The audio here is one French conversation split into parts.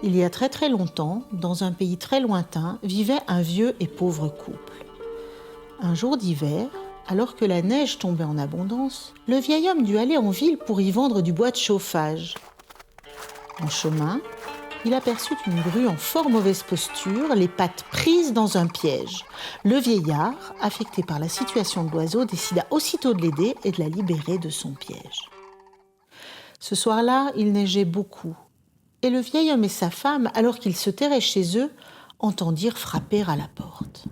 Il y a très très longtemps, dans un pays très lointain, vivait un vieux et pauvre couple. Un jour d'hiver, alors que la neige tombait en abondance, le vieil homme dut aller en ville pour y vendre du bois de chauffage. En chemin, il aperçut une grue en fort mauvaise posture, les pattes prises dans un piège. Le vieillard, affecté par la situation de l'oiseau, décida aussitôt de l'aider et de la libérer de son piège. Ce soir-là, il neigeait beaucoup. Et le vieil homme et sa femme, alors qu'ils se terraient chez eux, entendirent frapper à la porte.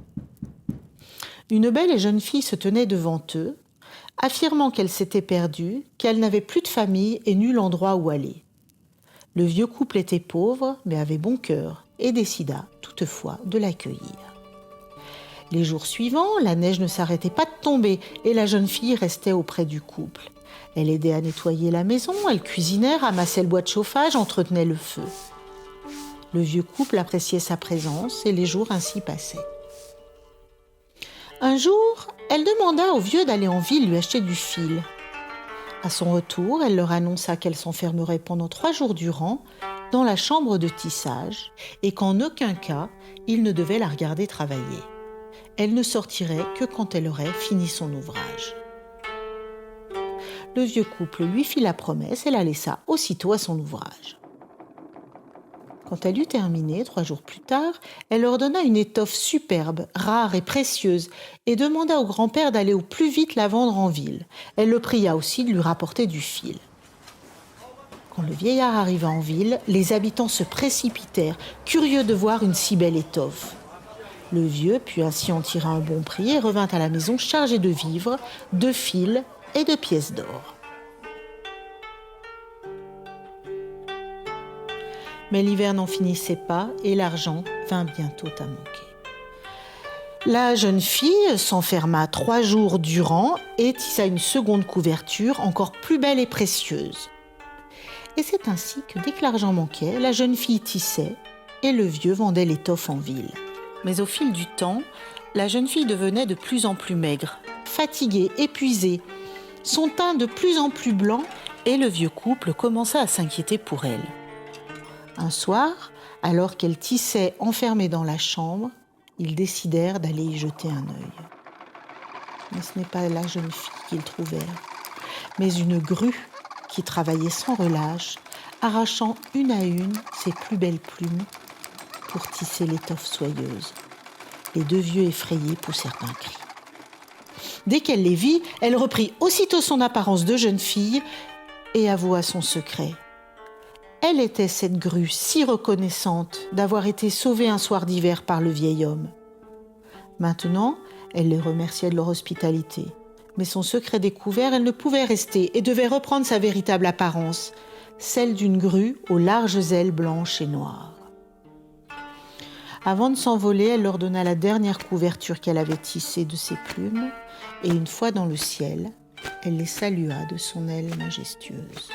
Une belle et jeune fille se tenait devant eux, affirmant qu'elle s'était perdue, qu'elle n'avait plus de famille et nul endroit où aller. Le vieux couple était pauvre, mais avait bon cœur, et décida, toutefois, de l'accueillir. Les jours suivants, la neige ne s'arrêtait pas de tomber, et la jeune fille restait auprès du couple. Elle aidait à nettoyer la maison, elle cuisinait, ramassait le bois de chauffage, entretenait le feu. Le vieux couple appréciait sa présence et les jours ainsi passaient. Un jour, elle demanda au vieux d'aller en ville lui acheter du fil. À son retour, elle leur annonça qu'elle s'enfermerait pendant 3 jours durant dans la chambre de tissage et qu'en aucun cas, il ne devait la regarder travailler. Elle ne sortirait que quand elle aurait fini son ouvrage. Le vieux couple lui fit la promesse et la laissa aussitôt à son ouvrage. Quand elle eut terminé, 3 jours plus tard, elle ordonna une étoffe superbe, rare et précieuse, et demanda au grand-père d'aller au plus vite la vendre en ville. Elle le pria aussi de lui rapporter du fil. Quand le vieillard arriva en ville, les habitants se précipitèrent, curieux de voir une si belle étoffe. Le vieux put ainsi en tirer un bon prix et revint à la maison chargé de vivres, de fils et de pièces d'or. Mais l'hiver n'en finissait pas et l'argent vint bientôt à manquer. La jeune fille s'enferma 3 jours durant et tissa une seconde couverture encore plus belle et précieuse. Et c'est ainsi que dès que l'argent manquait, la jeune fille tissait et le vieux vendait l'étoffe en ville. Mais au fil du temps, la jeune fille devenait de plus en plus maigre, fatiguée, épuisée, son teint de plus en plus blanc et le vieux couple commença à s'inquiéter pour elle. Un soir, alors qu'elle tissait enfermée dans la chambre, ils décidèrent d'aller y jeter un œil. Mais ce n'est pas la jeune fille qu'ils trouvèrent, mais une grue qui travaillait sans relâche, arrachant une à une ses plus belles plumes pour tisser l'étoffe soyeuse. Les 2 vieux effrayés poussèrent un cri. Dès qu'elle les vit, elle reprit aussitôt son apparence de jeune fille et avoua son secret. Elle était cette grue si reconnaissante d'avoir été sauvée un soir d'hiver par le vieil homme. Maintenant, elle les remerciait de leur hospitalité. Mais son secret découvert, elle ne pouvait rester et devait reprendre sa véritable apparence, celle d'une grue aux larges ailes blanches et noires. Avant de s'envoler, elle leur donna la dernière couverture qu'elle avait tissée de ses plumes et une fois dans le ciel, elle les salua de son aile majestueuse.